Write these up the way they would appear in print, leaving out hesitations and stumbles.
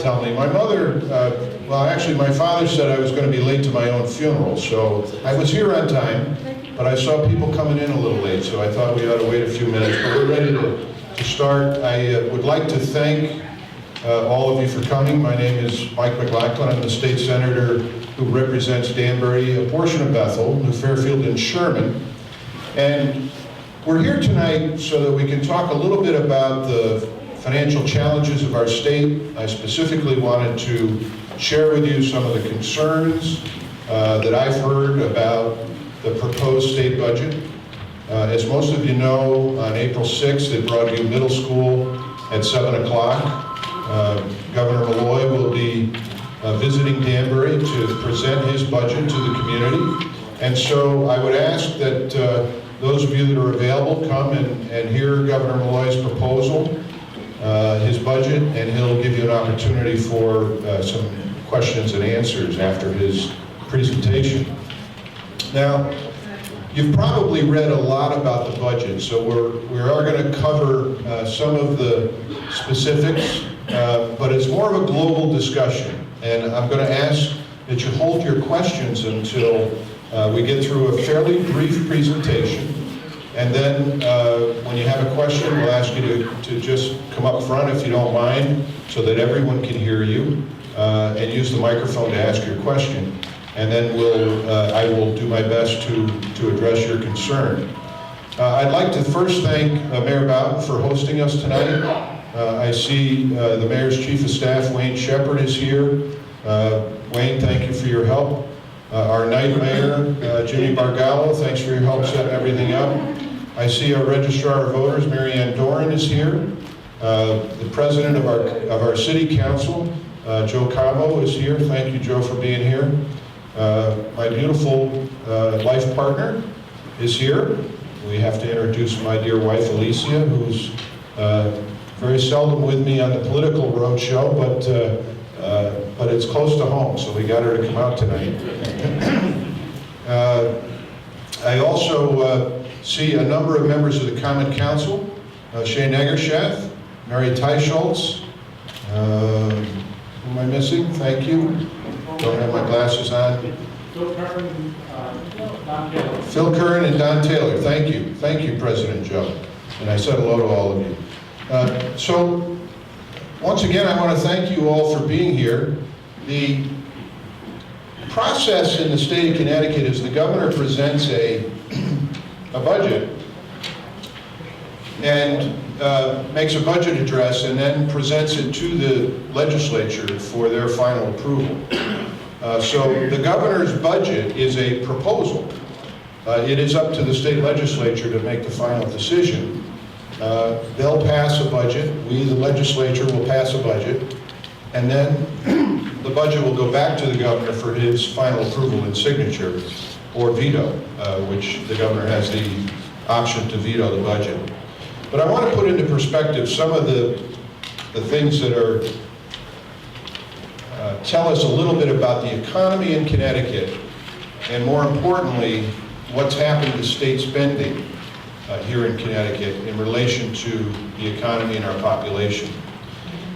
tell me. My mother, well, actually, my father said I was going to be late to my own funeral, so I was here on time, but I saw people coming in a little late, so I thought we ought to wait a few minutes. But we're ready to start. I would like to thank all of you for coming. My name is Mike McLachlan. I'm the state senator who represents Danbury, a portion of Bethel, New Fairfield, and Sherman. And we're here tonight so that we can talk a little bit about the financial challenges of our state. I specifically wanted to share with you some of the concerns that I've heard about the proposed state budget. As most of you know, on April 6th at Broadview Middle School at 7 o'clock, Governor Malloy will be visiting Danbury to present his budget to the community. And so I would ask that those of you that are available come and hear Governor Malloy's proposal, his budget, and he'll give you an opportunity for some questions and answers after his presentation. Now, you've probably read a lot about the budget, so we are going to cover some of the specifics, but it's more of a global discussion. And I'm going to ask that you hold your questions until we get through a fairly brief presentation. And then when you have a question, we'll ask you to just come up front if you don't mind, so that everyone can hear you, and use the microphone to ask your question. And then I will do my best to address your concern. I'd like to first thank Mayor Bowden for hosting us tonight. I see the Mayor's Chief of Staff, Wayne Shepard, is here. Wayne, thank you for your help. Our night mayor, Jimmy Bargallo, thanks for your help setting everything up. I see our registrar of voters, Mary Ann Doran, is here. The president of our city council, Joe Cabo, is here. Thank you, Joe, for being here. My beautiful life partner is here. We have to introduce my dear wife, Alicia, who's very seldom with me on the political roadshow, but it's close to home, so we got her to come out tonight. I also see a number of members of the Common Council, Shay Negershath, Mary Teicholz, who am I missing? Thank you. Don't have my glasses on. Phil Curran and Don Taylor. Thank you. Thank you, President Joe. And I said hello to all of you. So, once again, I want to thank you all for being here. The process in the state of Connecticut is the governor presents a budget and makes a budget address and then presents it to the legislature for their final approval. So the governor's budget is a proposal. It is up to the state legislature to make the final decision. They'll pass a budget, we, the legislature, will pass a budget, and then the budget will go back to the governor for his final approval and signature, or veto, which the governor has the option to veto the budget. But I want to put into perspective some of the things that are tell us a little bit about the economy in Connecticut, and more importantly, what's happened to state spending here in Connecticut in relation to the economy and our population.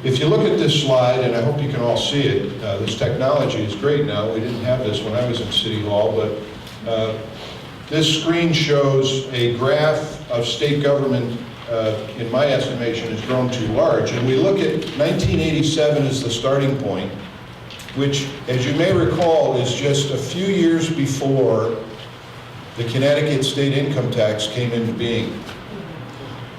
If you look at this slide, and I hope you can all see it, this technology is great now. We didn't have this when I was in City Hall, but this screen shows a graph of state government, in my estimation, has grown too large. And we look at 1987 as the starting point, which, as you may recall, is just a few years before the Connecticut state income tax came into being.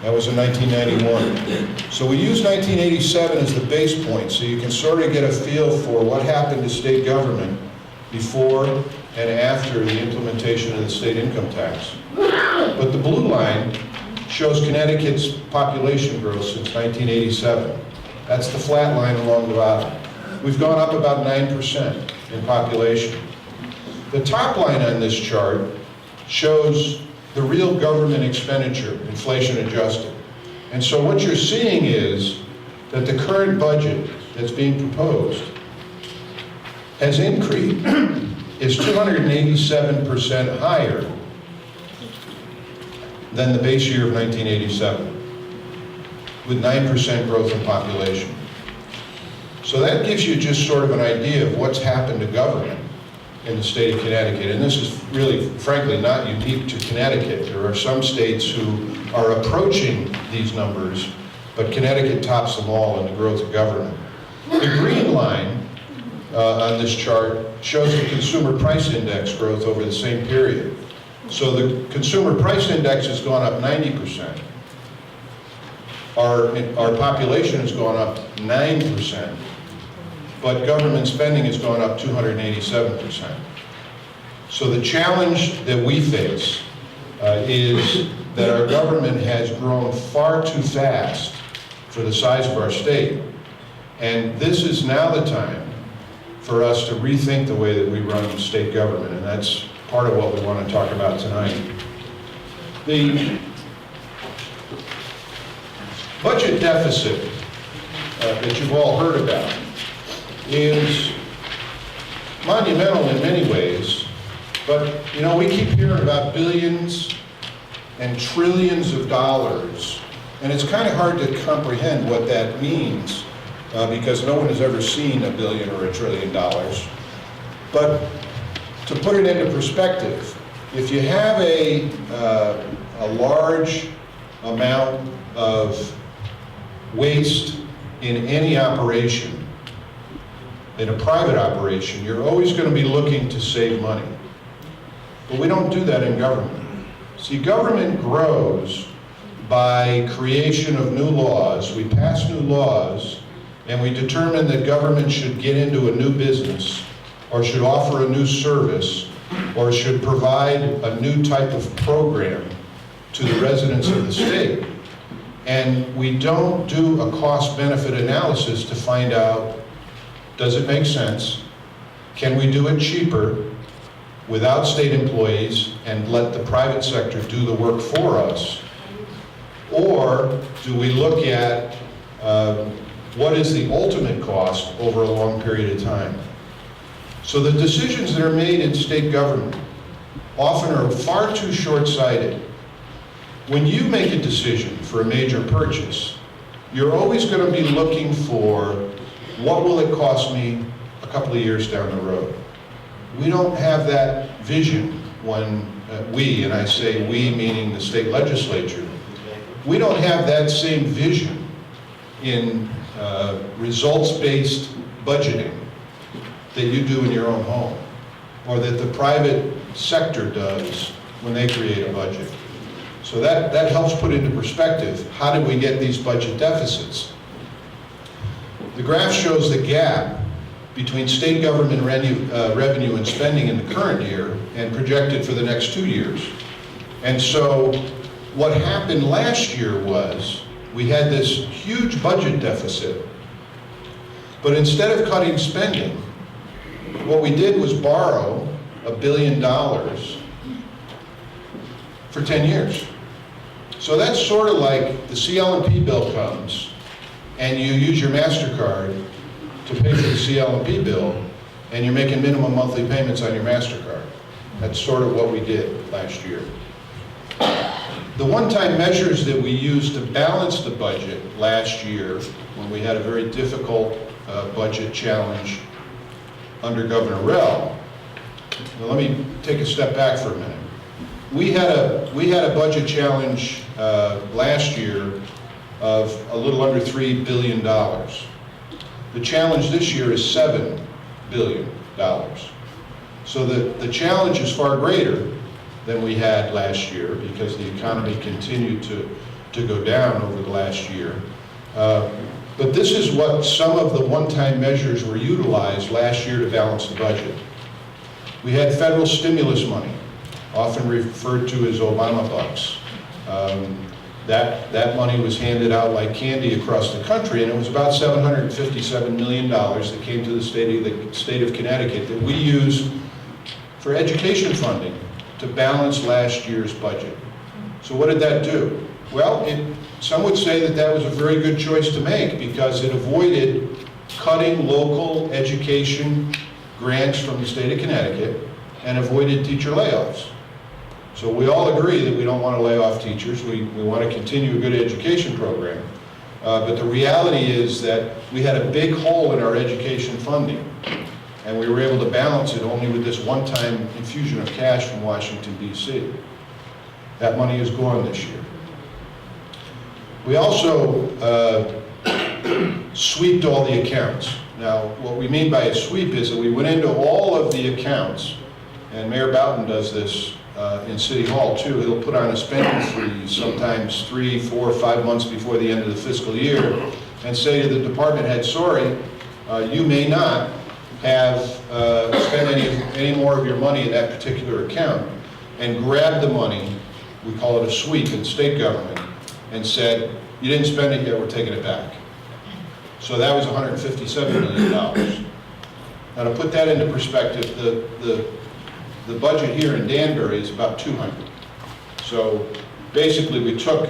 That was in 1991. So we use 1987 as the base point, so you can sort of get a feel for what happened to state government before and after the implementation of the state income tax. But the blue line shows Connecticut's population growth since 1987. That's the flat line along the bottom. We've gone up about 9% in population. The top line on this chart shows the real government expenditure, inflation adjusted. And so what you're seeing is that the current budget that's being proposed has increased, is 287% higher than the base year of 1987, with 9% growth in population. So that gives you just sort of an idea of what's happened to government in the state of Connecticut. And this is really, frankly, not unique to Connecticut. There are some states who are approaching these numbers, but Connecticut tops them all in the growth of government. The green line on this chart shows the consumer price index growth over the same period. So the consumer price index has gone up 90%. Our population has gone up 9%, but government spending has gone up 287%. So the challenge that we face is that our government has grown far too fast for the size of our state. And this is now the time for us to rethink the way that we run state government, and that's part of what we want to talk about tonight. The budget deficit that you've all heard about is monumental in many ways, but you know, we keep hearing about billions and trillions of dollars, and it's kind of hard to comprehend what that means because no one has ever seen $1 billion or $1 trillion. But to put it into perspective, if you have a large amount of waste in any operation, in a private operation, you're always going to be looking to save money. But we don't do that in government. See, government grows by creation of new laws. We pass new laws, and we determine that government should get into a new business, or should offer a new service, or should provide a new type of program to the residents of the state. And we don't do a cost-benefit analysis to find out, does it make sense? Can we do it cheaper without state employees and let the private sector do the work for us? Or do we look at what is the ultimate cost over a long period of time? So the decisions that are made in state government often are far too short-sighted. When you make a decision for a major purchase, you're always going to be looking for what will it cost me a couple of years down the road. We don't have that vision when we, and I say we meaning the state legislature, we don't have that same vision in results-based budgeting that you do in your own home, or that the private sector does when they create a budget. So that helps put into perspective, how did we get these budget deficits? The graph shows the gap between state government revenue and spending in the current year and projected for the next 2 years. And so what happened last year was we had this huge budget deficit, but instead of cutting spending, what we did was borrow $1 billion for 10 years. So that's sort of like the CL&P bill comes and you use your MasterCard to pay for the CL&P bill, and you're making minimum monthly payments on your MasterCard. That's sort of what we did last year. The one-time measures that we used to balance the budget last year, when we had a very difficult budget challenge under Governor Rell. Now, let me take a step back for a minute. We had a budget challenge last year of a little under $3 billion. The challenge this year is $7 billion. So the challenge is far greater than we had last year because the economy continued to go down over the last year. But this is what some of the one-time measures were utilized last year to balance the budget. We had federal stimulus money, often referred to as Obama bucks. That money was handed out like candy across the country, and it was about $757 million that came to the state of Connecticut that we used for education funding to balance last year's budget. So what did that do? Well, some would say that that was a very good choice to make because it avoided cutting local education grants from the state of Connecticut and avoided teacher layoffs. So we all agree that we don't want to lay off teachers. We want to continue a good education program. But the reality is that we had a big hole in our education funding, and we were able to balance it only with this one-time infusion of cash from Washington, D.C. That money is gone this year. We also sweeped all the accounts. Now, what we mean by a sweep is that we went into all of the accounts, and Mayor Boughton does this in City Hall too. He'll put on a spending freeze sometimes 3, 4, 5 months before the end of the fiscal year and say to the department head, sorry, you may not have spent any more of your money in that particular account, and grab the money, we call it a sweep in state government, and said, you didn't spend it yet, we're taking it back. So that was $157 million. Now to put that into perspective, the budget here in Danbury is about 200. So basically we took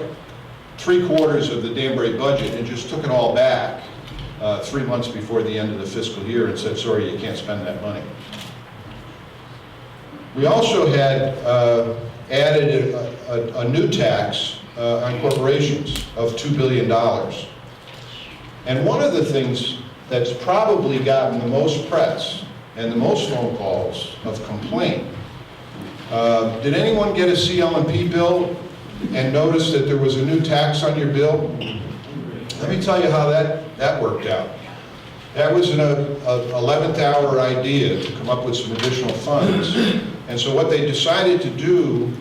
3/4 of the Danbury budget and just took it all back 3 months before the end of the fiscal year and said, sorry, you can't spend that money. We also had added a new tax on corporations of $2 billion. And one of the things that's probably gotten the most press and the most phone calls of complaint, did anyone get a CL&P bill and notice that there was a new tax on your bill? Let me tell you how that worked out. That was an 11th hour idea to come up with some additional funds. And so what they decided to do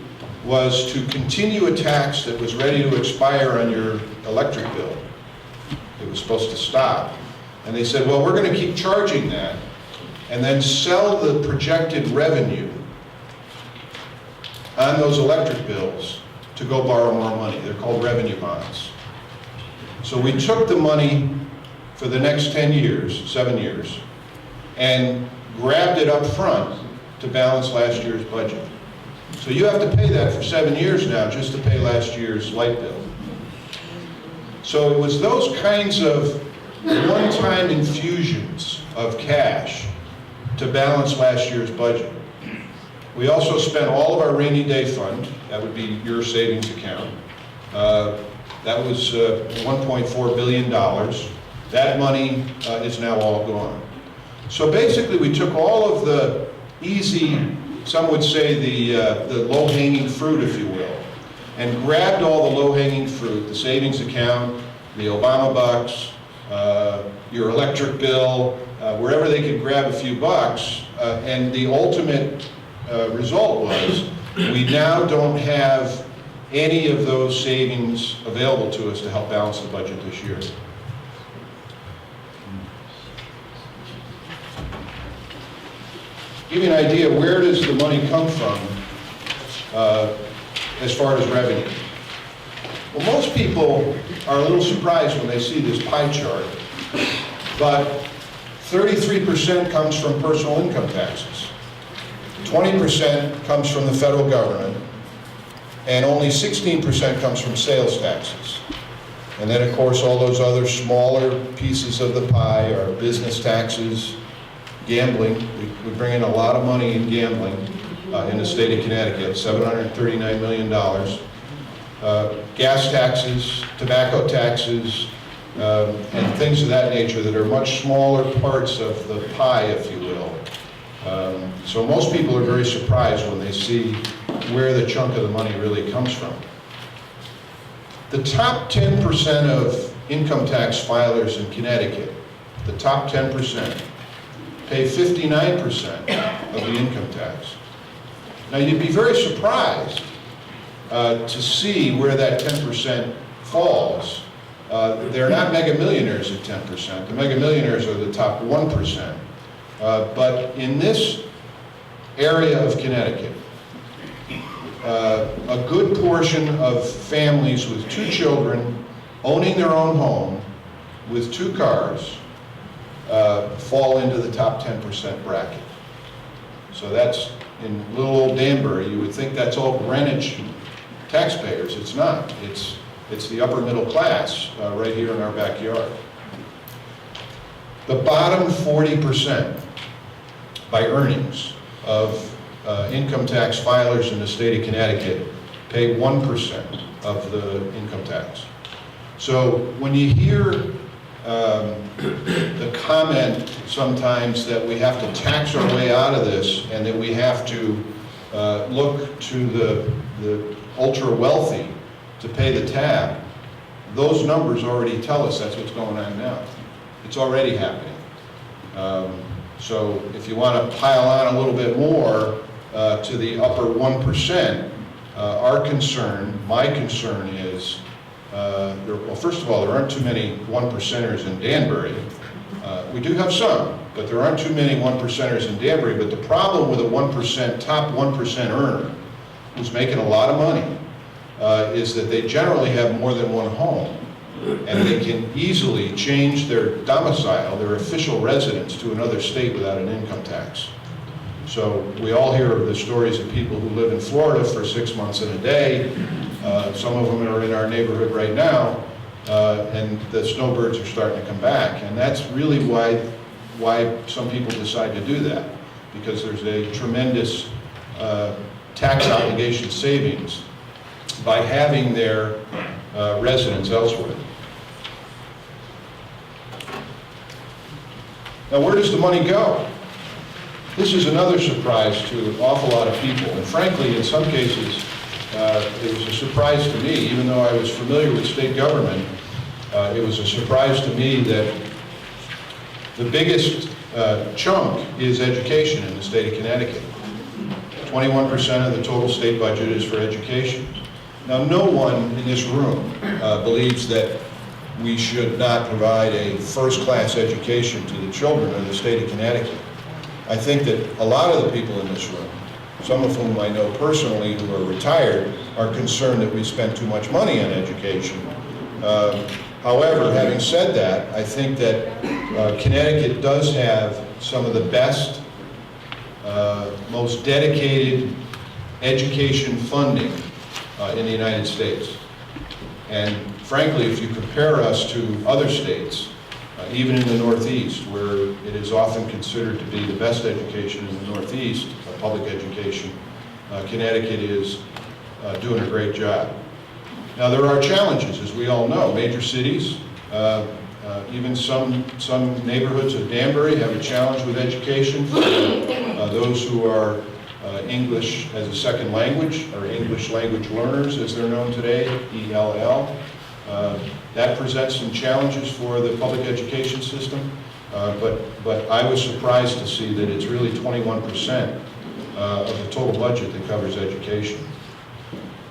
was to continue a tax that was ready to expire on your electric bill. It was supposed to stop. And they said, well, we're going to keep charging that and then sell the projected revenue on those electric bills to go borrow more money. They're called revenue bonds. So we took the money for the next 10 years, 7 years, and grabbed it up front to balance last year's budget. So you have to pay that for 7 years now just to pay last year's light bill. So it was those kinds of one-time infusions of cash to balance last year's budget. We also spent all of our rainy day fund, that would be your savings account. That was $1.4 billion. That money is now all gone. So basically we took all of the easy, some would say the low-hanging fruit, if you will, and grabbed all the low-hanging fruit, the savings account, the Obama bucks, your electric bill, wherever they could grab a few bucks, and the ultimate result was we now don't have any of those savings available to us to help balance the budget this year. Give you an idea, where does the money come from as far as revenue? Well, most people are a little surprised when they see this pie chart, but 33% comes from personal income taxes, 20% comes from the federal government, and only 16% comes from sales taxes. And then, of course, all those other smaller pieces of the pie are business taxes, gambling. We bring in a lot of money in gambling in the state of Connecticut, $739 million. Gas taxes, tobacco taxes, and things of that nature that are much smaller parts of the pie, if you will. So most people are very surprised when they see where the chunk of the money really comes from. The top 10% of income tax filers in Connecticut, the top 10%, pay 59% of the income tax. Now you'd be very surprised to see where that 10% falls. They're not mega millionaires at 10%. The mega millionaires are the top 1%. But in this area of Connecticut, a good portion of families with 2 children owning their own home with 2 cars fall into the top 10% bracket. So that's in little old Danbury. You would think that's all Greenwich taxpayers. It's not. It's the upper middle class right here in our backyard. The bottom 40% by earnings of income tax filers in the state of Connecticut pay 1% of the income tax. So when you hear the comment sometimes that we have to tax our way out of this and that we have to look to the ultra wealthy to pay the tab, those numbers already tell us that's what's going on now. It's already happening. So if you want to pile on a little bit more to the upper 1%, our concern, my concern is, well, first of all, there aren't too many 1%ers in Danbury. We do have some, but there aren't too many 1%ers in Danbury. But the problem with a top 1% earner who's making a lot of money is that they generally have more than one home. And they can easily change their domicile, their official residence, to another state without an income tax. So we all hear of the stories of people who live in Florida for 6 months and a day. Some of them are in our neighborhood right now, and the snowbirds are starting to come back. And that's really why some people decide to do that, because there's a tremendous tax obligation savings by having their residence elsewhere. Now, where does the money go? This is another surprise to an awful lot of people, and frankly, in some cases, it was a surprise to me. Even though I was familiar with state government, it was a surprise to me that the biggest chunk is education in the state of Connecticut. 21% of the total state budget is for education. Now, no one in this room believes that we should not provide a first-class education to the children of the state of Connecticut. I think that a lot of the people in this room, some of whom I know personally who are retired, are concerned that we spend too much money on education. However, having said that, I think that Connecticut does have some of the best, most dedicated education funding in the United States. And frankly, if you compare us to other states, even in the Northeast, where it is often considered to be the best education in the Northeast, public education, Connecticut is doing a great job. Now, there are challenges, as we all know. Major cities, even some neighborhoods of Danbury have a challenge with education. Those who are English as a second language, or English language learners, as they're known today, ELL. That presents some challenges for the public education system, but I was surprised to see that it's really 21% of the total budget that covers education.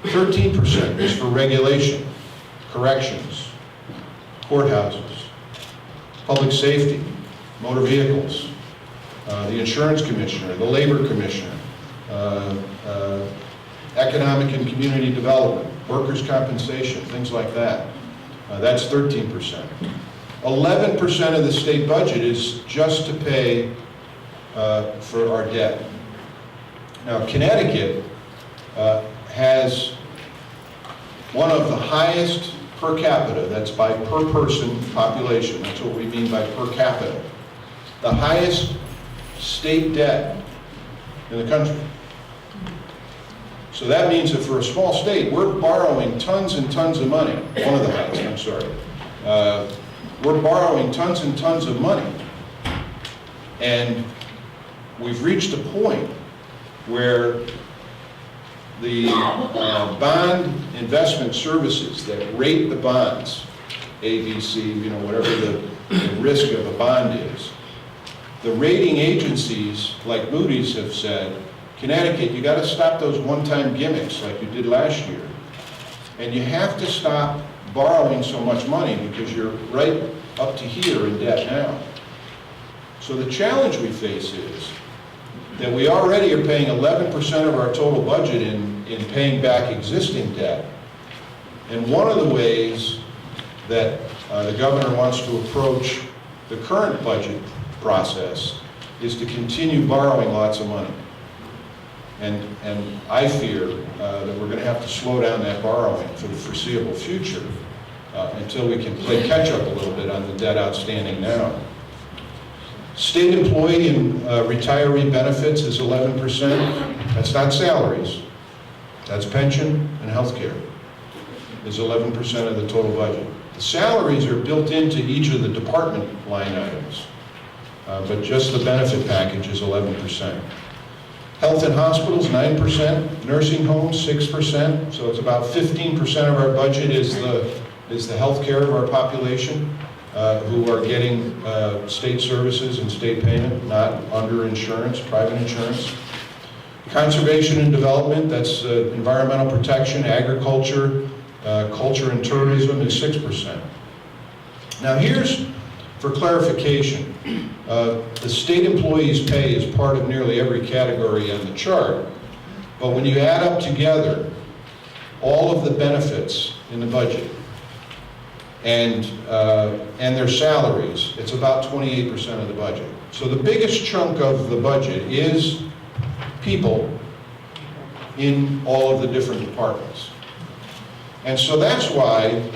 13% is for regulation, corrections, courthouses, public safety, motor vehicles, the insurance commissioner, the labor commissioner, economic and community development, workers' compensation, things like that. That's 13%. 11% of the state budget is just to pay for our debt. Now, Connecticut has one of the highest per capita, that's by per person population, that's what we mean by per capita, the highest state debt in the country. So that means that for a small state, we're borrowing tons and tons of money. One of the highest, I'm sorry. We're borrowing tons and tons of money. And we've reached a point where the bond investment services that rate the bonds, A, B, C, whatever the risk of a bond is, the rating agencies like Moody's have said, Connecticut, you got to stop those one-time gimmicks like you did last year. And you have to stop borrowing so much money because you're right up to here in debt now. So the challenge we face is that we already are paying 11% of our total budget in paying back existing debt. And one of the ways that the governor wants to approach the current budget process is to continue borrowing lots of money. And I fear that we're going to have to slow down that borrowing for the foreseeable future until we can play catch up a little bit on the debt outstanding now. State employee and retiree benefits is 11%. That's not salaries. That's pension and health care is 11% of the total budget. The salaries are built into each of the department line items, but just the benefit package is 11%. Health and hospitals, 9%, nursing homes, 6%, so it's about 15% of our budget is the health care of our population, who are getting state services and state payment, not under insurance, private insurance. Conservation and development, that's environmental protection, agriculture, culture and tourism is 6%. Now here's, for clarification, the state employees' pay is part of nearly every category on the chart, but when you add up together all of the benefits in the budget and their salaries, it's about 28% of the budget. So the biggest chunk of the budget is people in all of the different departments. And so that's why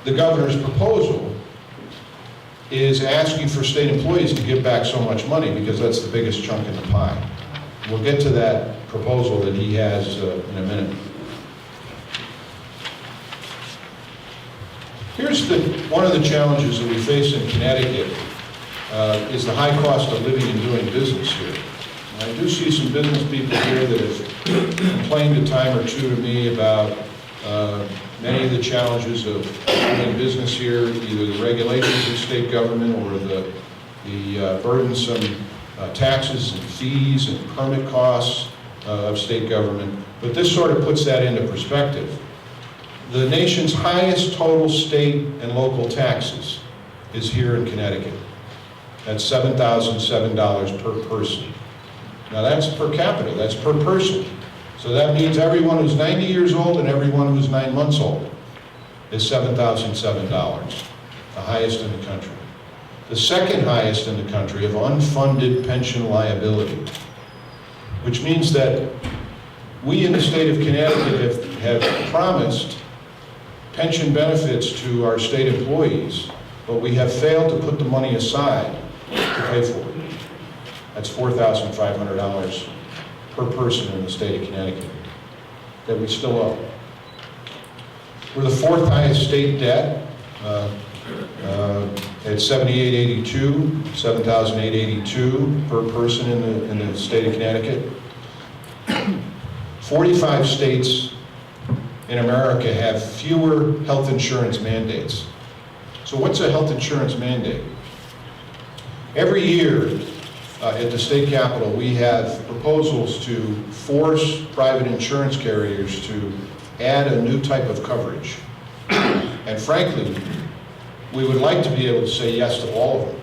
the governor's proposal is asking for state employees to give back so much money, because that's the biggest chunk in the pie. We'll get to that proposal that he has in a minute. Here's one of the challenges that we face in Connecticut is the high cost of living and doing business here. And I do see some business people here that have complained a time or two to me about many of the challenges of doing business here, either the regulations of state government or the burdensome taxes and fees and permit costs of state government. But this sort of puts that into perspective. The nation's highest total state and local taxes is here in Connecticut. That's $7,007 per person. Now that's per capita, that's per person. So that means everyone who's 90 years old and everyone who's 9 months old is $7,007, the highest in the country. The second highest in the country of unfunded pension liability, which means that we in the state of Connecticut have promised pension benefits to our state employees, but we have failed to put the money aside to pay for it. That's $4,500 per person in the state of Connecticut that we still owe. We're the fourth highest state debt at $7,882 per person in the state of Connecticut. 45 states in America have fewer health insurance mandates. So what's a health insurance mandate? Every year at the state capitol, we have proposals to force private insurance carriers to add a new type of coverage. And frankly, we would like to be able to say yes to all of them,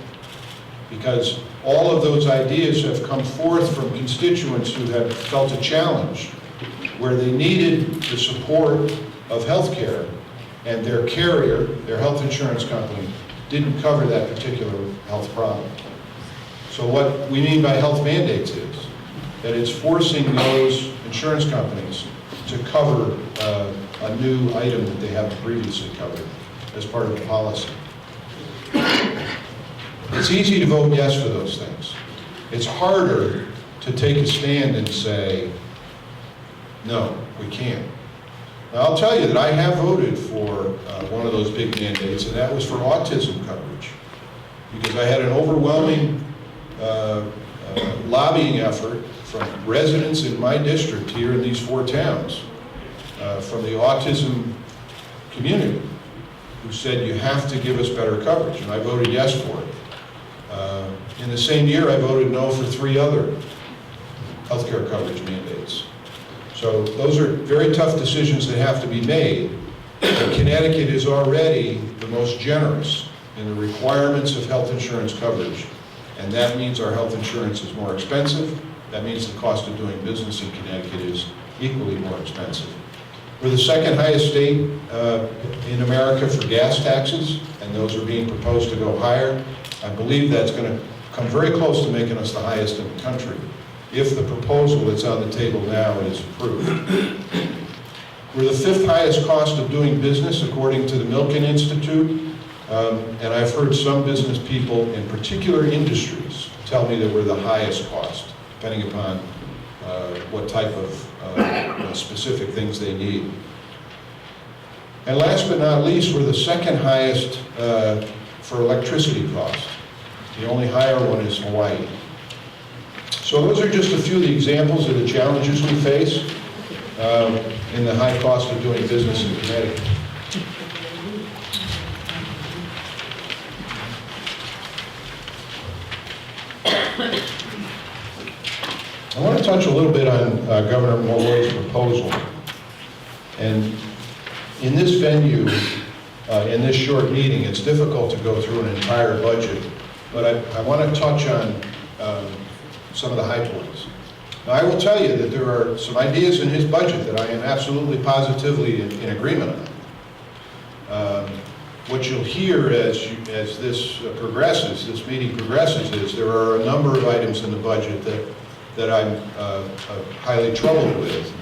because all of those ideas have come forth from constituents who have felt a challenge where they needed the support of health care, and their carrier, their health insurance company, didn't cover that particular health problem. So what we mean by health mandates is that it's forcing those insurance companies to cover a new item that they haven't previously covered as part of the policy. It's easy to vote yes for those things. It's harder to take a stand and say, no, we can't. Now, I'll tell you that I have voted for one of those big mandates, and that was for autism coverage, because I had an overwhelming lobbying effort from residents in my district here in these 4 towns, from the autism community, who said you have to give us better coverage, and I voted yes for it. In the same year, I voted no for 3 other healthcare coverage mandates. So those are very tough decisions that have to be made. And Connecticut is already the most generous in the requirements of health insurance coverage. And that means our health insurance is more expensive. That means the cost of doing business in Connecticut is equally more expensive. We're the second highest state in America for gas taxes, and those are being proposed to go higher. I believe that's going to come very close to making us the highest in the country if the proposal that's on the table now is approved. We're the 5th highest cost of doing business according to the Milken Institute. And I've heard some business people in particular industries tell me that we're the highest cost, depending upon what type of specific things they need. And last but not least, we're the second highest for electricity costs. The only higher one is Hawaii. So those are just a few of the examples of the challenges we face in the high cost of doing business in Connecticut. I want to touch a little bit on Governor Malloy's proposal. And in this venue, in this short meeting, it's difficult to go through an entire budget, but I want to touch on some of the high points. Now, I will tell you that there are some ideas in his budget that I am absolutely positively in agreement on. What you'll hear as this progresses, this meeting progresses, is there are a number of items in the budget that I'm highly troubled with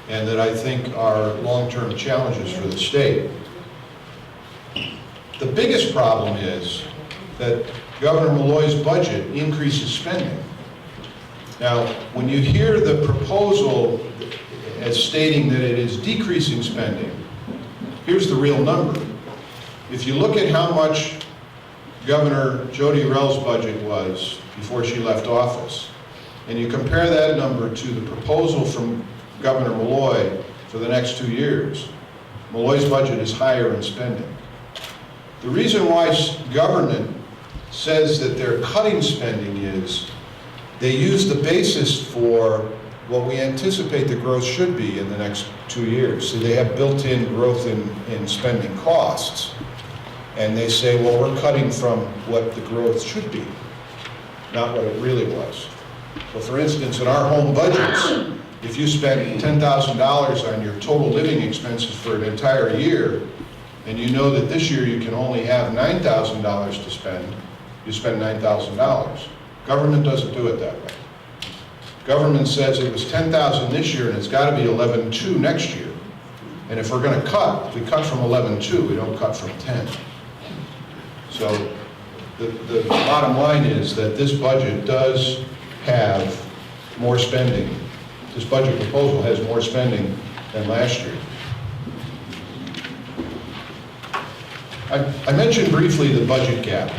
and that I think are long-term challenges for the state. The biggest problem is that Governor Malloy's budget increases spending. Now, when you hear the proposal as stating that it is decreasing spending, here's the real number. If you look at how much Governor Jody Rell's budget was before she left office, and you compare that number to the proposal from Governor Malloy for the next 2 years, Malloy's budget is higher in spending. The reason why government says that they're cutting spending is they use the basis for what we anticipate the growth should be in the next 2 years. So they have built-in growth in spending costs. And they say, well, we're cutting from what the growth should be, not what it really was. So for instance, in our home budgets, if you spend $10,000 on your total living expenses for an entire year, and you know that this year you can only have $9,000 to spend, you spend $9,000. Government doesn't do it that way. Government says it was $10,000 this year and it's got to be $11,200 next year. And if we're going to cut, we cut from $11,200, we don't cut from $10,000. So the bottom line is that this budget does have more spending. This budget proposal has more spending than last year. I mentioned briefly the budget gap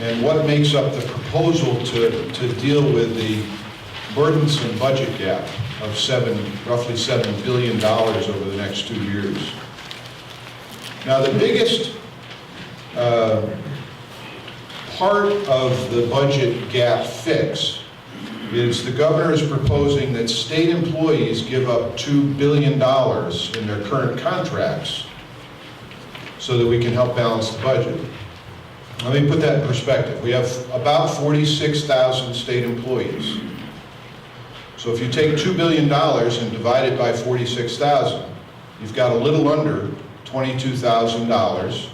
and what makes up the proposal to deal with the burdensome budget gap of roughly $7 billion over the next 2 years. Now, the biggest part of the budget gap fix is the governor is proposing that state employees give up $2 billion in their current contracts so that we can help balance the budget. Let me put that in perspective. We have about 46,000 state employees. So if you take $2 billion and divide it by 46,000, you've got a little under $22,000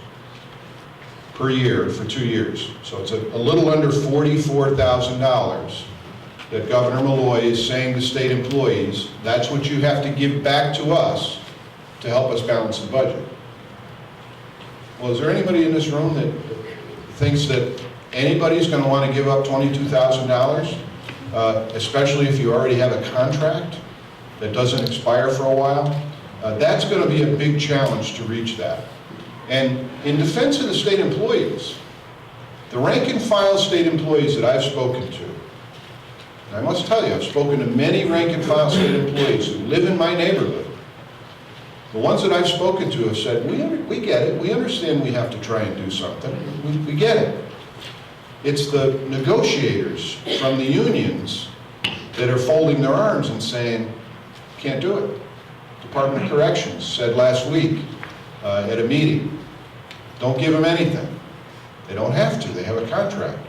per year for 2 years. So it's a little under $44,000 that Governor Malloy is saying to state employees, that's what you have to give back to us to help us balance the budget. Well, is there anybody in this room that thinks that anybody's going to want to give up $22,000, especially if you already have a contract that doesn't expire for a while? That's going to be a big challenge to reach that. And in defense of the state employees, the rank and file state employees that I've spoken to, and I must tell you, I've spoken to many rank and file state employees who live in my neighborhood. The ones that I've spoken to have said, we get it, we understand we have to try and do something, we get it. It's the negotiators from the unions that are folding their arms and saying, can't do it. Department of Corrections said last week at a meeting, don't give them anything. They don't have to, they have a contract.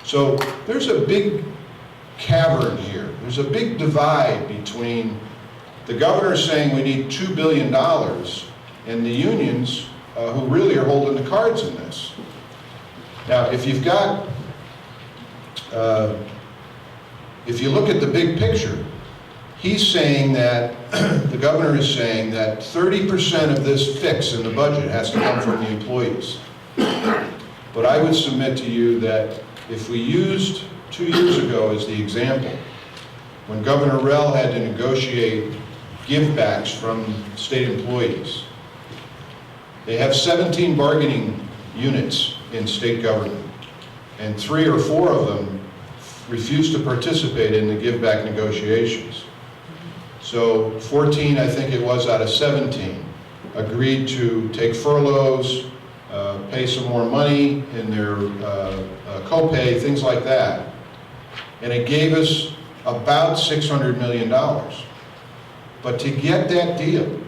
So there's a big cavern here. There's a big divide between the governor saying we need $2 billion and the unions who really are holding the cards in this. Now, if you've got, if you look at the big picture, he's saying that, the governor is saying that 30% of this fix in the budget has to come from the employees. But I would submit to you that if we used 2 years ago as the example, when Governor Rell had to negotiate givebacks from state employees, They have 17 bargaining units in state government, and 3 or 4 of them refuse to participate in the give-back negotiations. So 14, I think it was, out of 17 agreed to take furloughs, pay some more money in their copay, things like that. And it gave us about $600 million. But to get that deal,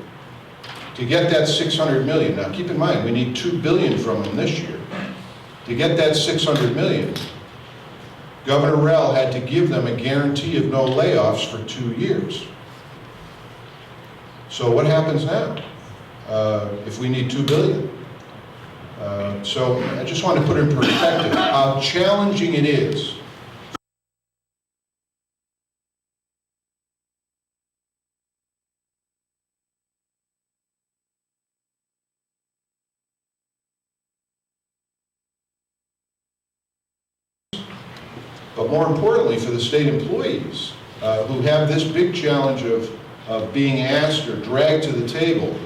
to get that $600 million, now keep in mind, we need $2 billion from them this year. To get that $600 million, Governor Rell had to give them a guarantee of no layoffs for 2 years. So what happens now if we need $2 billion? So I just want to put in perspective how challenging it is. But more importantly, for the state employees who have this big challenge of being asked or dragged to the table,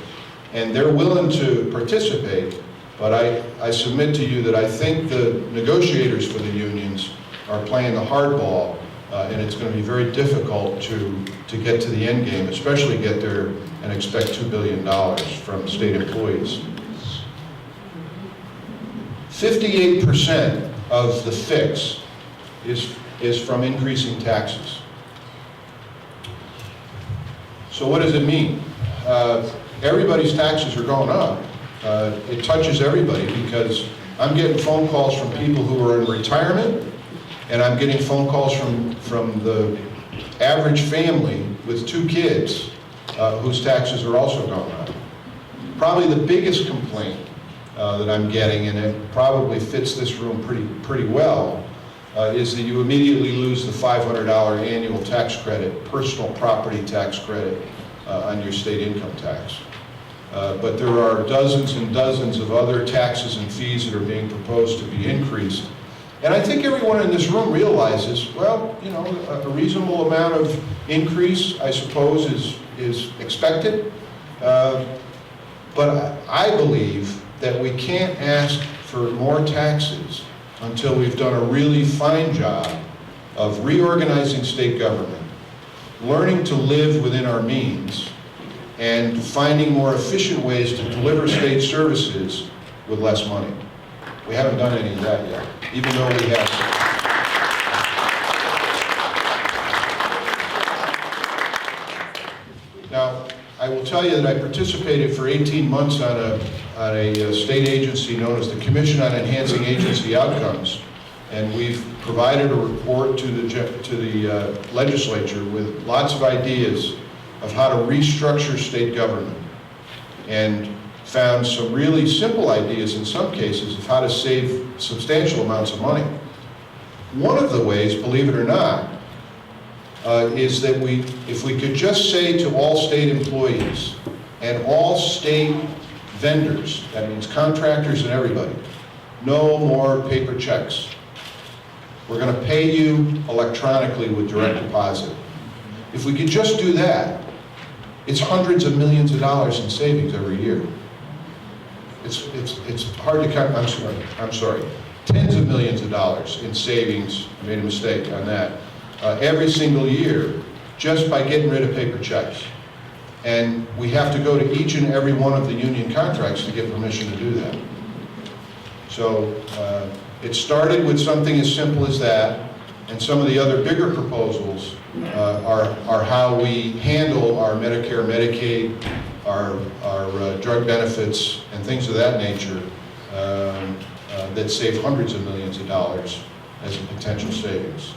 and they're willing to participate, but I submit to you that I think the negotiators for the unions are playing the hardball, and it's going to be very difficult to get to the end game, especially get there and expect $2 billion from state employees. 58% of the fix is from increasing taxes. So what does it mean? Everybody's taxes are going up. It touches everybody because I'm getting phone calls from people who are in retirement, and I'm getting phone calls from the average family with 2 kids whose taxes are also going up. Probably the biggest complaint that I'm getting, and it probably fits this room pretty well, is that you immediately lose the $500 annual tax credit, personal property tax credit on your state income tax. But there are dozens and dozens of other taxes and fees that are being proposed to be increased. And I think everyone in this room realizes, well, you know, a reasonable amount of increase, I suppose, is expected. But I believe that we can't ask for more taxes until we've done a really fine job of reorganizing state government, learning to live within our means, and finding more efficient ways to deliver state services with less money. We haven't done any of that yet, even though we have some. Now, I will tell you that I participated for 18 months on a state agency known as the Commission on Enhancing Agency Outcomes, and we've provided a report to the legislature with lots of ideas of how to restructure state government, and found some really simple ideas in some cases of how to save substantial amounts of money. One of the ways, believe it or not, is that if we could just say to all state employees and all state vendors, that means contractors and everybody, no more paper checks. We're going to pay you electronically with direct deposit. If we could just do that, it's hundreds of millions of dollars in savings every year. It's hard to count. I'm sorry. Tens of millions of dollars in savings. I made a mistake on that. Every single year, just by getting rid of paper checks. And we have to go to each and every one of the union contracts to get permission to do that. So it started with something as simple as that, and some of the other bigger proposals are how we handle our Medicare, Medicaid, our drug benefits, and things of that nature that save hundreds of millions of dollars as a potential savings.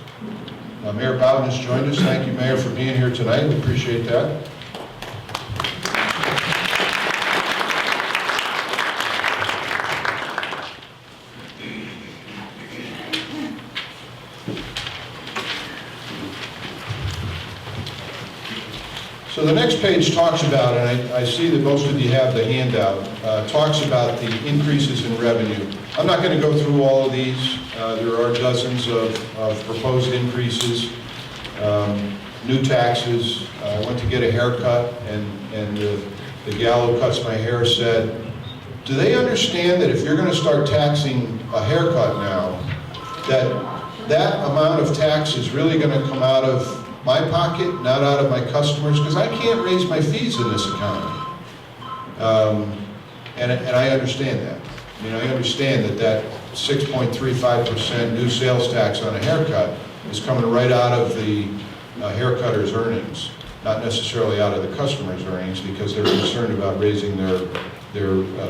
Mayor Bowden has joined us. Thank you, Mayor, for being here tonight. We appreciate that. So the next page talks about, and I see that most of you have the handout, talks about the increases in revenue. I'm not going to go through all of these. There are dozens of proposed increases, new taxes. I went to get a haircut, and the gal who cuts my hair said, do they understand that if you're going to start taxing a haircut now, that amount of tax is really going to come out of my pocket, not out of my customers, because I can't raise my fees in this economy. And I understand that. I mean, I understand that 6.35% new sales tax on a haircut is coming right out of the haircutter's earnings, not necessarily out of the customer's earnings, because they're concerned about raising their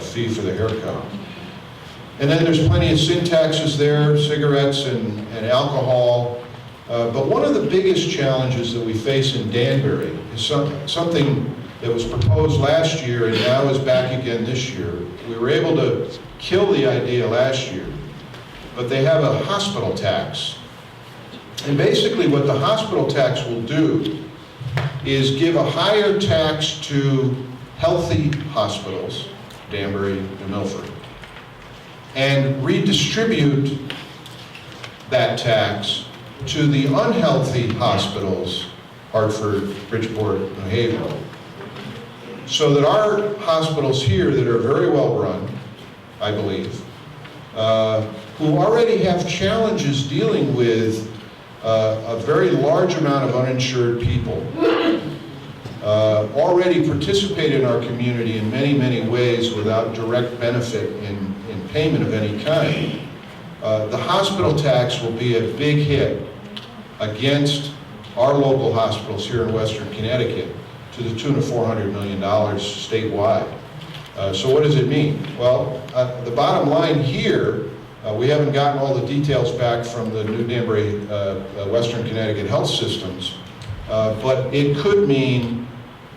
fee for the haircut. And then there's plenty of sin taxes there, cigarettes and alcohol. But one of the biggest challenges that we face in Danbury is something that was proposed last year and now is back again this year. We were able to kill the idea last year, but they have a hospital tax. And basically what the hospital tax will do is give a higher tax to healthy hospitals, Danbury and Milford, and redistribute that tax to the unhealthy hospitals, Hartford, Bridgeport, New Haven, so that our hospitals here that are very well run, I believe, who already have challenges dealing with a very large amount of uninsured people, already participate in our community in many, many ways without direct benefit in payment of any kind. The hospital tax will be a big hit against our local hospitals here in Western Connecticut to the tune of $400 million statewide. So what does it mean? Well, the bottom line here, we haven't gotten all the details back from the new Danbury Western Connecticut health systems, but it could mean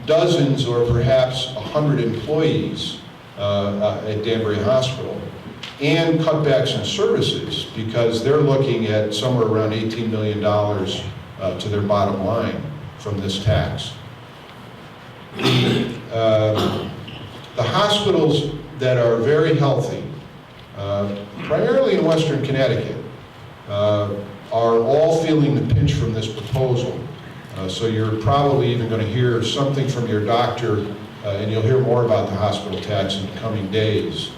dozens or perhaps 100 employees at Danbury Hospital, and cutbacks in services, because they're looking at somewhere around $18 million to their bottom line from this tax. The hospitals that are very healthy, primarily in Western Connecticut, are all feeling the pinch from this proposal. So you're probably even going to hear something from your doctor, and you'll hear more about the hospital tax in the coming days.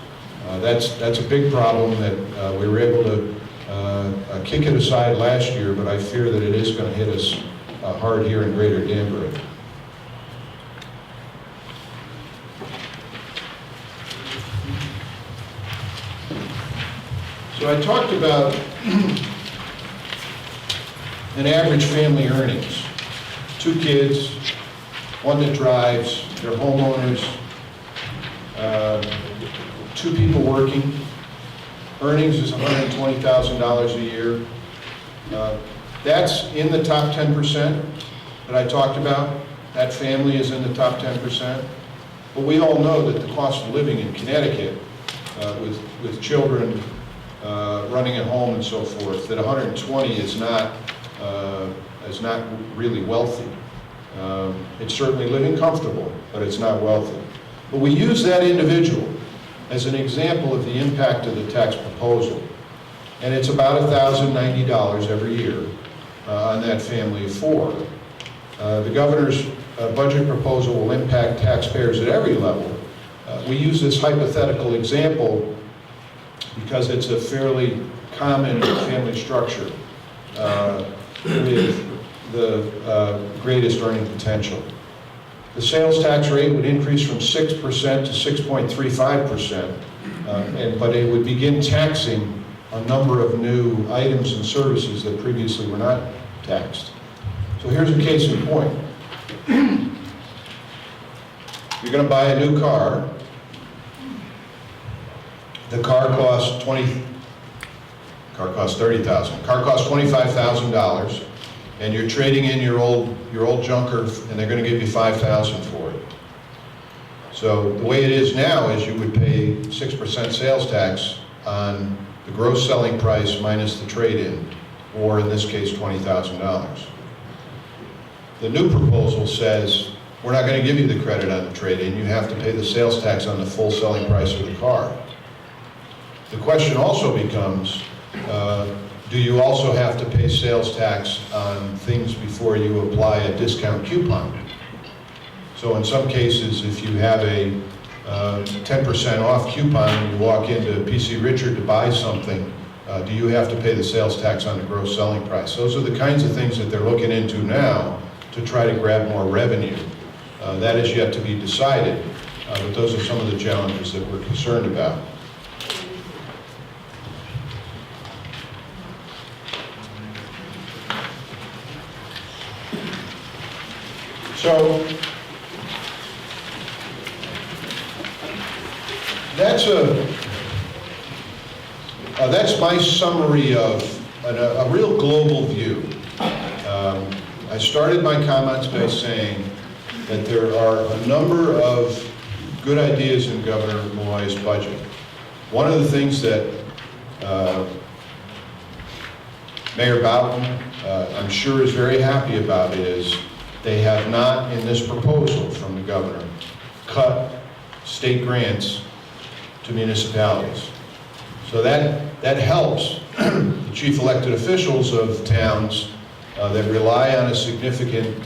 That's a big problem that we were able to kick it aside last year, but I fear that it is going to hit us hard here in Greater Danbury. So I talked about an average family earnings. 2 kids, 1 that drives, they're homeowners, 2 people working. Earnings is $120,000 a year. That's in the top 10% that I talked about. That family is in the top 10%. But we all know that the cost of living in Connecticut, with children running at home and so forth, that 120 is not really wealthy. It's certainly living comfortable, but it's not wealthy. But we use that individual as an example of the impact of the tax proposal. And it's about $1,090 every year on that family of 4. The governor's budget proposal will impact taxpayers at every level. We use this hypothetical example because it's a fairly common family structure with the greatest earning potential. The sales tax rate would increase from 6% to 6.35%, but it would begin taxing a number of new items and services that previously were not taxed. So here's a case in point. You're going to buy a new car. The car costs $30,000. Car costs $25,000, and you're trading in your old junker, and they're going to give you $5,000 for it. So the way it is now is you would pay 6% sales tax on the gross selling price minus the trade-in, or in this case, $20,000. The new proposal says, we're not going to give you the credit on the trade-in, you have to pay the sales tax on the full selling price of the car. The question also becomes, do you also have to pay sales tax on things before you apply a discount coupon? So in some cases, if you have a 10% off coupon when you walk into PC Richard to buy something, do you have to pay the sales tax on the gross selling price? Those are the kinds of things that they're looking into now to try to grab more revenue. That is yet to be decided, but those are some of the challenges that we're concerned about. So that's my summary of a real global view. I started my comments by saying that there are a number of good ideas in Governor Malloy's budget. One of the things that Mayor Boughton, I'm sure, is very happy about is they have not, in this proposal from the governor, cut state grants to municipalities. So that helps the chief elected officials of towns that rely on a significant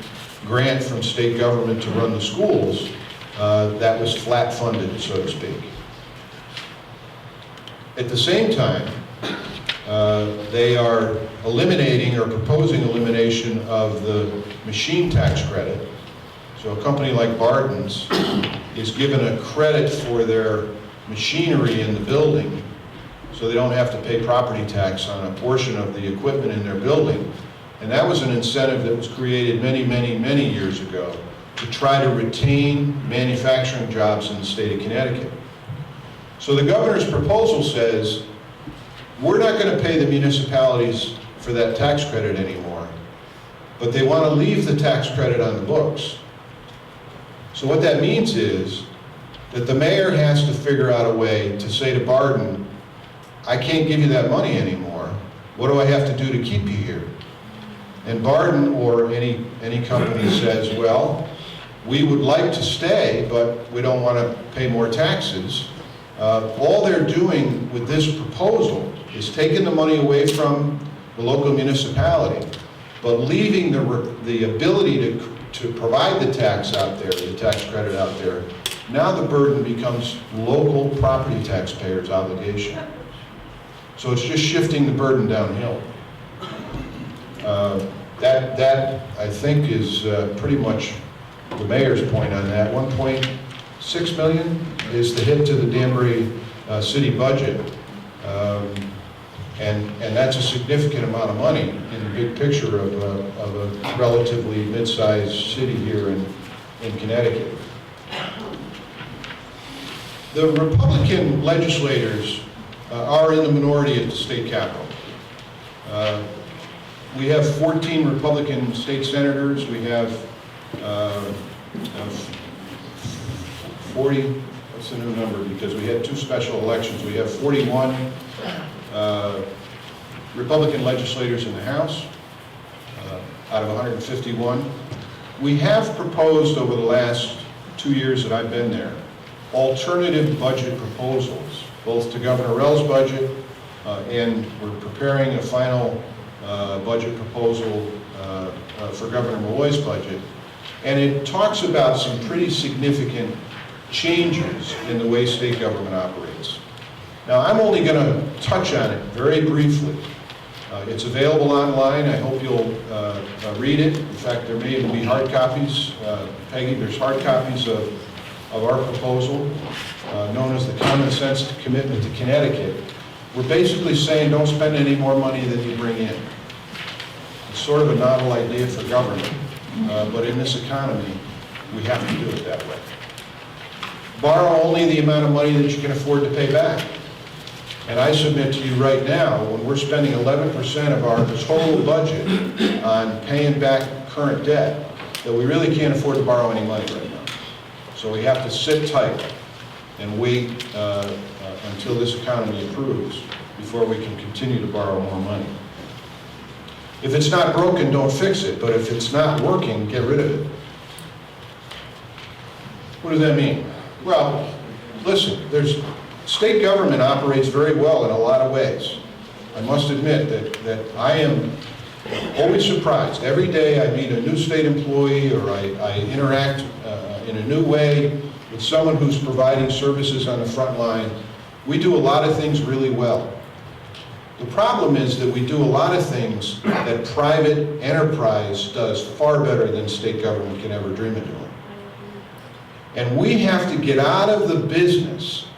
grant from state government to run the schools. That was flat funded, so to speak. At the same time, they are eliminating or proposing elimination of the machine tax credit. So a company like Barton's is given a credit for their machinery in the building, so they don't have to pay property tax on a portion of the equipment in their building. And that was an incentive that was created many, many, many years ago to try to retain manufacturing jobs in the state of Connecticut. So the governor's proposal says, we're not going to pay the municipalities for that tax credit anymore, but they want to leave the tax credit on the books. So what that means is that the mayor has to figure out a way to say to Barton, I can't give you that money anymore. What do I have to do to keep you here? And Barton or any company says, well, we would like to stay, but we don't want to pay more taxes. All they're doing with this proposal is taking the money away from the local municipality, but leaving the ability to provide the tax out there, the tax credit out there. Now the burden becomes local property taxpayers' obligation. So it's just shifting the burden downhill. That I think is pretty much the mayor's point on that. 1.6 million is the hit to the Danbury city budget. And that's a significant amount of money in the big picture of a relatively mid-sized city here in Connecticut. The Republican legislators are in the minority at the state capitol. We have 14 Republican state senators. We have 40, what's the new number? Because we had 2 special elections. We have 41 Republican legislators in the House out of 151. We have proposed over the last 2 years that I've been there alternative budget proposals, both to Governor Rell's budget and we're preparing a final budget proposal for Governor Malloy's budget. And it talks about some pretty significant changes in the way state government operates. Now, I'm only going to touch on it very briefly. It's available online. I hope you'll read it. In fact, there may even be hard copies. Peggy, there's hard copies of our proposal, known as the Common Sense Commitment to Connecticut. We're basically saying don't spend any more money than you bring in. It's sort of a novel idea for government, but in this economy, we have to do it that way. Borrow only the amount of money that you can afford to pay back. And I submit to you right now, when we're spending 11% of our total budget on paying back current debt, that we really can't afford to borrow any money right now. So we have to sit tight and wait until this economy improves before we can continue to borrow more money. If it's not broken, don't fix it. But if it's not working, get rid of it. What does that mean? Well, listen, state government operates very well in a lot of ways. I must admit that I am always surprised. Every day I meet a new state employee or I interact in a new way It's someone who's providing services on the front line. We do a lot of things really well. The problem is that we do a lot of things that private enterprise does far better than state government can ever dream of doing. And we have to get out of the business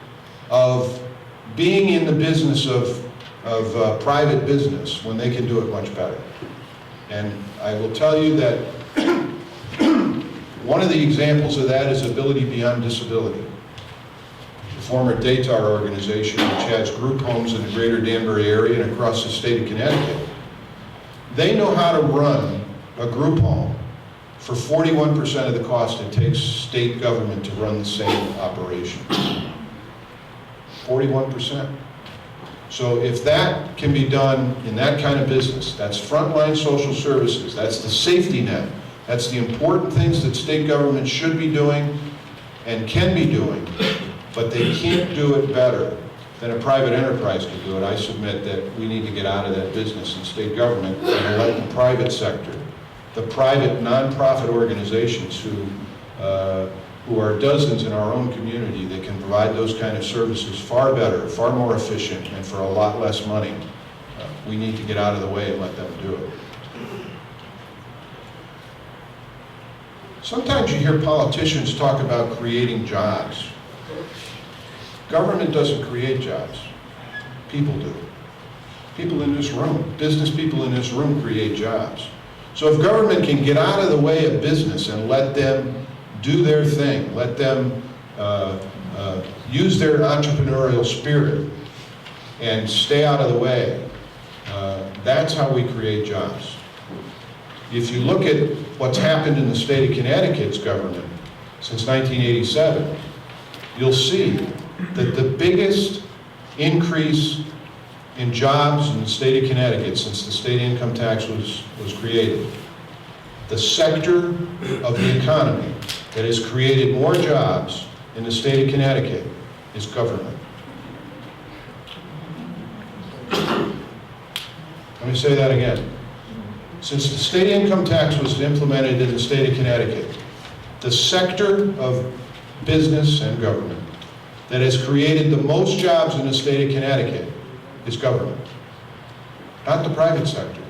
of being in the business of private business when they can do it much better. And I will tell you that one of the examples of that is Ability Beyond Disability, the former DATAR organization, which has group homes in the greater Danbury area and across the state of Connecticut. They know how to run a group home for 41% of the cost it takes state government to run the same operation. 41%. So if that can be done in that kind of business, that's frontline social services, that's the safety net, that's the important things that state government should be doing and can be doing, but they can't do it better than a private enterprise can do it. I submit that we need to get out of that business in state government and let the private sector, the private nonprofit organizations who are dozens in our own community that can provide those kind of services far better, far more efficient, and for a lot less money. We need to get out of the way and let them do it. Sometimes you hear politicians talk about creating jobs. Government doesn't create jobs. People do. People in this room, business people in this room create jobs. So if government can get out of the way of business and let them do their thing, let them use their entrepreneurial spirit and stay out of the way, that's how we create jobs. If you look at what's happened in the state of Connecticut's government since 1987, you'll see that the biggest increase in jobs in the state of Connecticut since the state income tax was created, the sector of the economy that has created more jobs in the state of Connecticut is government. Let me say that again. Since the state income tax was implemented in the state of Connecticut, the sector of business and government that has created the most jobs in the state of Connecticut is government, not the private sector.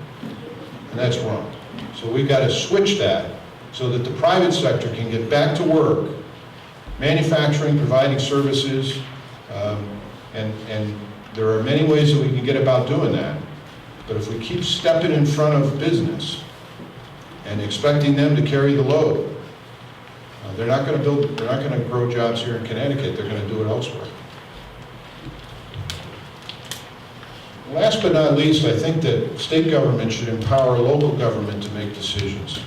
And that's wrong. So we've got to switch that so that the private sector can get back to work, manufacturing, providing services, and there are many ways that we can get about doing that. But if we keep stepping in front of business and expecting them to carry the load, they're not going to grow jobs here in Connecticut. They're going to do it elsewhere. Last but not least, I think that state government should empower local government to make decisions.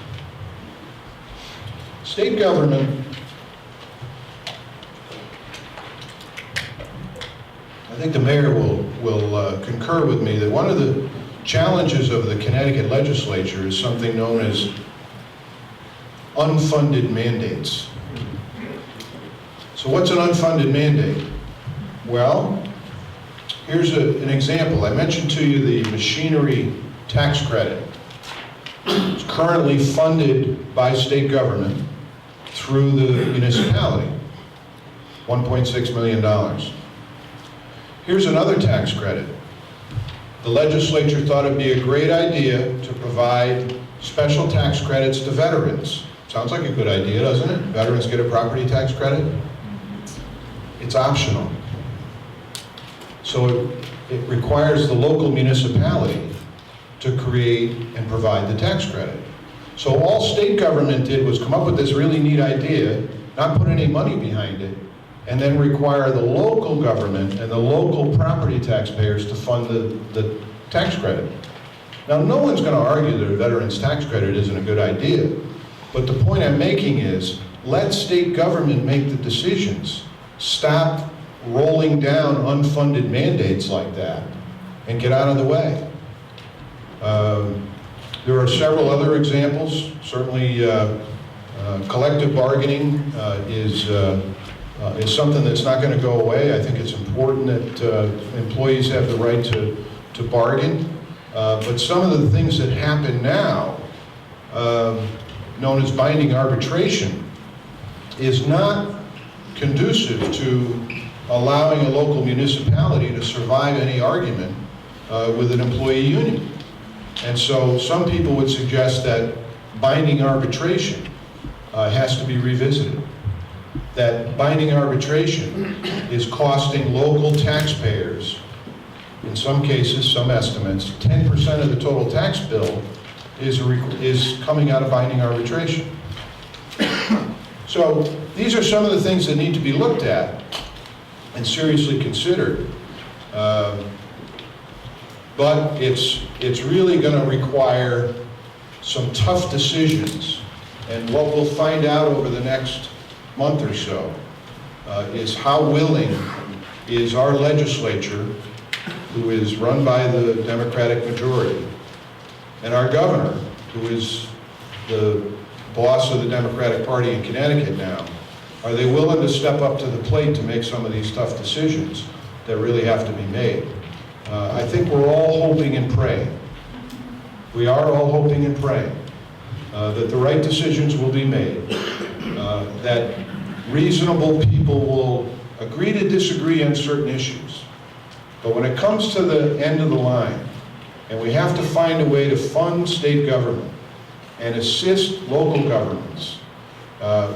State government, I think the mayor will concur with me that one of the challenges of the Connecticut legislature is something known as unfunded mandates. So what's an unfunded mandate? Well, here's an example. I mentioned to you the machinery tax credit. It's currently funded by state government through the municipality, $1.6 million. Here's another tax credit. The legislature thought it'd be a great idea to provide special tax credits to veterans. Sounds like a good idea, doesn't it? Veterans get a property tax credit. It's optional. So it requires the local municipality to create and provide the tax credit. So all state government did was come up with this really neat idea, not put any money behind it, and then require the local government and the local property taxpayers to fund the tax credit. Now, no one's going to argue that a veteran's tax credit isn't a good idea, but the point I'm making is, let state government make the decisions. Stop rolling down unfunded mandates like that and get out of the way. There are several other examples. Certainly, collective bargaining is something that's not going to go away. I think it's important that employees have the right to bargain. But some of the things that happen now, known as binding arbitration, is not conducive to allowing a local municipality to survive any argument with an employee union. And so some people would suggest that binding arbitration has to be revisited. That binding arbitration is costing local taxpayers, in some cases, some estimates, 10% of the total tax bill is coming out of binding arbitration. So these are some of the things that need to be looked at and seriously considered. But it's really going to require some tough decisions. And what we'll find out over the next month or so is how willing is our legislature, who is run by the Democratic majority, and our governor, who is the boss of the Democratic Party in Connecticut now, are they willing to step up to the plate to make some of these tough decisions that really have to be made? I think we're all hoping and praying. We are all hoping and praying that the right decisions will be made, that reasonable people will agree to disagree on certain issues. But when it comes to the end of the line, and we have to find a way to fund state government and assist local governments,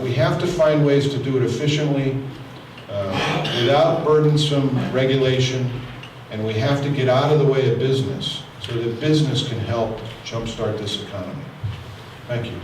we have to find ways to do it efficiently, without burdensome regulation, and we have to get out of the way of business so that business can help jumpstart this economy. Thank you.